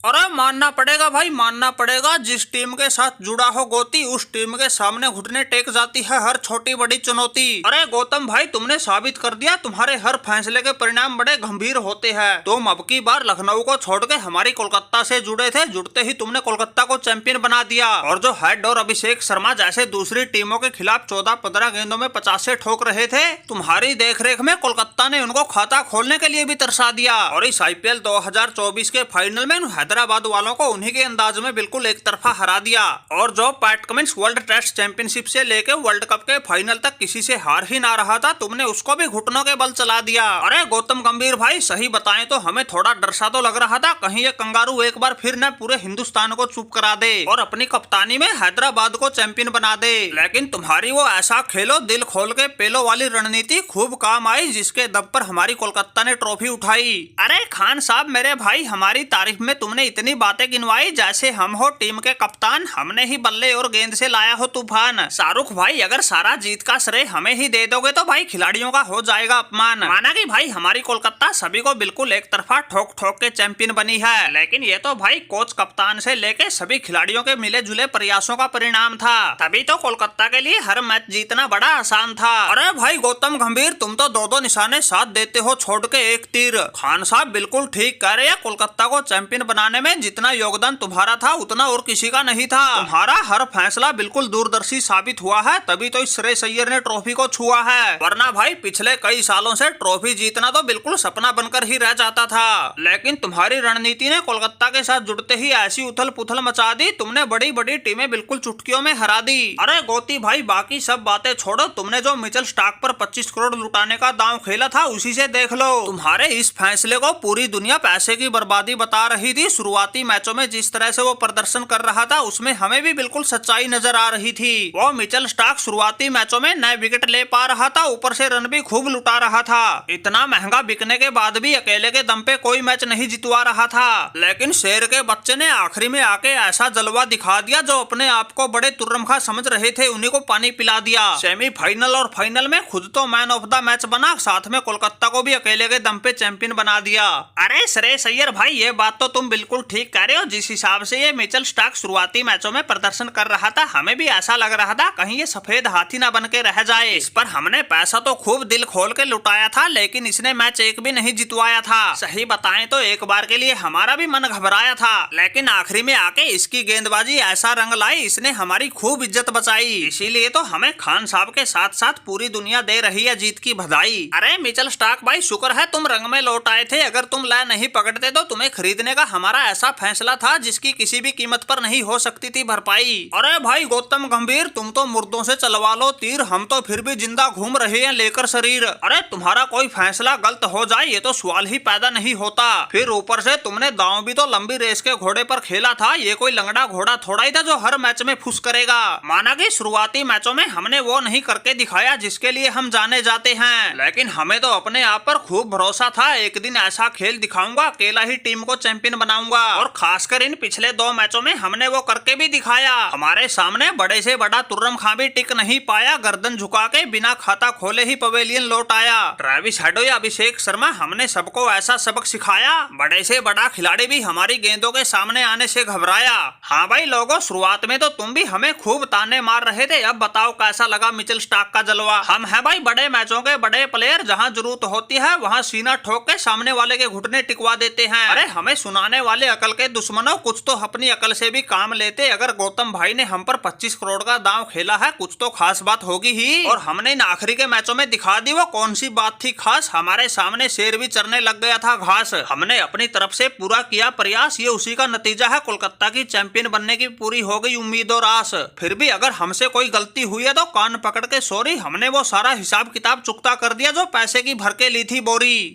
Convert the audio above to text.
अरे मानना पड़ेगा भाई, मानना पड़ेगा। जिस टीम के साथ जुड़ा हो गोती, उस टीम के सामने घुटने टेक जाती है हर छोटी बड़ी चुनौती। अरे गौतम भाई, तुमने साबित कर दिया तुम्हारे हर फैसले के परिणाम बड़े गंभीर होते हैं। तुम अब की बार लखनऊ को छोड़ के हमारी कोलकाता से जुड़े थे, जुड़ते ही तुमने कोलकाता को चैंपियन बना दिया। और जो हेड और अभिषेक शर्मा जैसे दूसरी टीमों के खिलाफ 14-15 गेंदों में 50 से ठोक रहे थे, तुम्हारी देखरेख में कोलकाता ने उनको खाता खोलने के लिए भी तरसा दिया। और इस IPL 2024 के फाइनल में हैदराबाद वालों को उन्हीं के अंदाज में बिल्कुल एक तरफा हरा दिया। और जो Pat Cummins world test championship से लेके वर्ल्ड कप के फाइनल तक किसी से हार ही ना रहा था, तुमने उसको भी घुटनों के बल चला दिया। अरे गौतम गंभीर भाई, सही बताएं तो हमें थोड़ा डर सा तो लग रहा था कहीं ये कंगारू एक बार फिर न पूरे हिंदुस्तान को चुप करा दे और अपनी कप्तानी में हैदराबाद को चैंपियन बना दे। लेकिन तुम्हारी वो ऐसा खेलो दिल खोल के पेलो वाली रणनीति खूब काम आई, जिसके दम पर हमारी कोलकाता ने ट्रॉफी उठाई। अरे खान साहब मेरे भाई, हमारी तारीफ में तुमने इतनी बातें गिनवाई जैसे हम हो टीम के कप्तान, हमने ही बल्ले और गेंद से लाया हो तूफान। शाहरुख भाई, अगर सारा जीत का श्रेय हमें ही दे दोगे तो भाई खिलाड़ियों का हो जाएगा अपमान। माना कि भाई हमारी कोलकाता सभी को बिल्कुल एक तरफा ठोक ठोक के चैंपियन बनी है, लेकिन ये तो भाई कोच कप्तान से लेके सभी खिलाड़ियों के मिले जुले प्रयासों का परिणाम था। तभी तो कोलकाता के लिए हर मैच जीतना बड़ा आसान था। अरे भाई गौतम गंभीर, तुम तो दो निशाने साथ देते हो छोड़ के एक तीर। खान साहब बिल्कुल ठीक कह रहे हैं, कोलकाता को चैंपियन बनाने में जितना योगदान तुम्हारा था उतना और किसी का नहीं था। तुम्हारा हर फैसला बिल्कुल दूरदर्शी साबित हुआ है, तभी तो इस श्रेयस अय्यर ने ट्रॉफी को छुआ है। वरना भाई पिछले कई सालों से ट्रॉफी जीतना तो बिल्कुल सपना बनकर ही रह जाता था। लेकिन तुम्हारी रणनीति ने कोलकाता के साथ जुड़ते ही ऐसी उथल पुथल मचा दी, तुमने बड़ी बड़ी टीमें बिल्कुल चुटकियों में हरा दी। अरे गोती भाई, बाकी सब बातें छोड़ो, तुमने जो मिचेल स्टार्क पर 25 करोड़ लुटाने का दांव खेला था उसी से देख लो। तुम्हारे इस फैसले को पूरी दुनिया पैसे की बर्बादी बता रही थी। शुरुआती मैचों में जिस तरह से वो प्रदर्शन कर रहा था उसमें हमें भी बिल्कुल सच्चाई नजर आ रही थी। वो मिचेल स्टार्क शुरुआती मैचों में नए विकेट ले पा रहा था, ऊपर से रन भी खूब लुटा रहा था। इतना महंगा बिकने के बाद भी अकेले के दम पे कोई मैच नहीं जितवा रहा था। लेकिन शेर के बच्चे ने आखिरी में आके ऐसा जलवा दिखा दिया, जो अपने आप को बड़े तुर्रमखा समझ रहे थे उन्हीं को पानी पिला दिया। सेमीफाइनल और फाइनल में खुद तो मैन ऑफ द मैच बना, साथ में कोलकाता को भी अकेले के दम पे चैंपियन बना दिया। अरे श्रेयस अय्यर भाई, ये बात तो तुम बिल्कुल ठीक कह रहे हो। जिस हिसाब से ये मिचेल स्टार्क शुरुआती मैचों में प्रदर्शन कर रहा था, हमें भी ऐसा लग रहा था कहीं ये सफेद हाथी ना बन के रह जाए। इस पर हमने पैसा तो खूब दिल खोल के लुटाया था, लेकिन इसने मैच एक भी नहीं जितवाया था। सही बताएं तो एक बार के लिए हमारा भी मन घबराया था, लेकिन आखिरी में आके इसकी गेंदबाजी ऐसा रंग लाई, इसने हमारी खूब इज्जत बचाई। इसीलिए तो हमें खान साहब के साथ साथ पूरी दुनिया दे रही है जीत की बधाई। अरे मिचेल स्टार्क भाई, शुक्र है तुम रंग में लौट आए थे। अगर तुम लय नहीं पकड़ते तो तुम्हें खरीदने का हमारा ऐसा फैसला था जिसकी किसी भी कीमत पर नहीं हो सकती थी भरपाई। अरे भाई गौतम गंभीर, तुम तो मुर्दों से चलवा लो तीर, हम तो फिर भी जिंदा घूम रहे हैं लेकर शरीर। अरे तुम्हारा कोई फैसला गलत हो जाए ये तो सवाल ही पैदा नहीं होता। फिर ऊपर से तुमने दांव भी तो लंबी रेस के घोड़े पर खेला था, ये कोई लंगड़ा घोड़ा थोड़ा ही था जो हर मैच में फुस करेगा। माना कि शुरुआती मैचों में हमने वो नहीं करके दिखाया जिसके लिए हम जाने जाते हैं, लेकिन हमें तो अपने आप पर खूब भरोसा था। एक दिन ऐसा खेल दिखाऊंगा, अकेला ही टीम को चैंपियन बनाऊंगा। और खासकर इन पिछले 2 मैचों में हमने वो करके भी दिखाया। हमारे सामने बड़े से बड़ा तुर्रम खां भी टिक नहीं पाया, गर्दन झुका के बिना खाता खोले ही पवेलियन लौट आया। ट्रेविस हेड या अभिषेक शर्मा, हमने सबको ऐसा सबक सिखाया, बड़े से बड़ा खिलाड़ी भी हमारी गेंदों के सामने आने से घबराया। हाँ भाई लोगों, शुरुआत में तो तुम भी हमें खूब ताने मार रहे थे, अब बताओ कैसा लगा मिचेल स्टार्क का जलवा। हम है भाई बड़े मैचों के बड़े प्लेयर, जहाँ जरूरत होती है वहाँ सीना ठोक के सामने वाले के घुटने टिकवा देते हैं। अरे हमें सुनाने वाले अकल के दुश्मनों, कुछ तो अपनी अकल से भी काम लेते। अगर गौतम भाई ने हम पर 25 करोड़ का दांव खेला है, कुछ तो खास बात होगी ही। और हमने इन आखिरी के मैचों में दिखा दी वो कौन सी बात थी खास। हमारे सामने शेर भी चरने लग गया था घास। हमने अपनी तरफ से पूरा किया प्रयास, ये उसी का नतीजा है। कोलकाता की चैंपियन बनने की पूरी हो गई उम्मीद और आस। फिर भी अगर हमसे कोई गलती हुई है तो कान पकड़ के सॉरी, हमने वो सारा हिसाब किताब चुकता कर दिया जो पैसे की भर के ली थी बोरी।